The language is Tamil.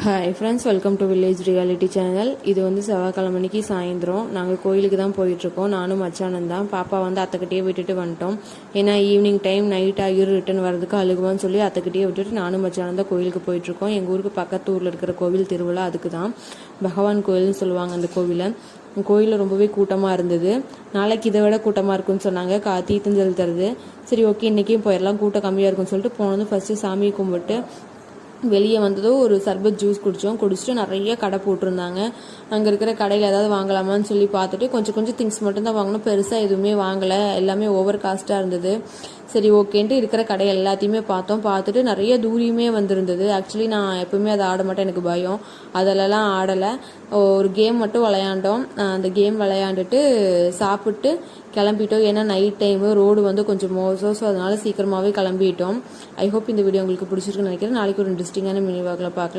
Hi friends, welcome to village reality channel. இது வந்து செவ்வாய்க்கிழமைக்கு சாயந்தரம் நாங்கள் கோயிலுக்கு தான் போயிட்டுருக்கோம். நானும் மச்சானன் தான். பாப்பா வந்து அத்தைக்கிட்டே விட்டுட்டு வந்துட்டோம். ஏன்னா ஈவினிங் டைம் நைட் ஆகி ரிட்டன் வரதுக்கு அழுகுவான்னு சொல்லி அத்தைக்கிட்டே விட்டுட்டு நானும் மச்சானன் தான் கோயிலுக்கு போயிட்டுருக்கோம். எங்கள் ஊருக்கு பக்கத்து ஊரில் இருக்கிற கோவில் திருவிழா, அதுக்கு தான் பகவான் கோயில்னு சொல்லுவாங்க அந்த கோவிலை. கோயிலில் ரொம்பவே கூட்டமாக இருந்தது. நாளைக்கு இதை விட கூட்டமாக இருக்குன்னு சொன்னாங்க. தீர்த்தஞ்சல் தருது. சரி, ஓகே, இன்றைக்கும் போயிடலாம், கூட்டம் கம்மியாக இருக்குன்னு சொல்லிட்டு போனதும் ஃபஸ்ட்டு சாமியை கும்பிட்டு வெளியே வந்ததும் ஒரு சர்பத் ஜூஸ் குடிச்சிட்டு நிறைய கடை போட்டிருந்தாங்க. அங்கே இருக்கிற கடையில் ஏதாவது வாங்கலாமான்னு சொல்லி பார்த்துட்டு கொஞ்சம் திங்ஸ் மட்டும்தான் வாங்கினோம். பெருசாக எதுவுமே வாங்கலை, எல்லாமே ஓவர் காஸ்ட்டாக இருந்தது. சரி, ஓகேன்ட்டு இருக்கிற கடை எல்லாத்தையுமே பார்த்துட்டு நிறைய தூரியுமே வந்திருந்தது. ஆக்சுவலி நான் எப்பவுமே அதை ஆட மாட்டேன், எனக்கு பயம். அதிலலாம் ஆடலை. ஒரு கேம் மட்டும் விளையாண்டோம். அந்த கேம் விளையாண்டுட்டு சாப்பிட்டு கிளம்பிட்டோம். ஏன்னா நைட் டைமு ரோடு வந்து கொஞ்சம் மோசம், ஸோ அதனால சீக்கிரமாகவே கிளம்பிட்டோம். ஐ ஹோப் இந்த வீடியோ உங்களுக்கு பிடிச்சிருக்குன்னு நினைக்கிறேன். நாளைக்கு ஒரு இன்ட்ரெஸ்டிங்கான மினி வாக்கில் பார்க்கலாம்.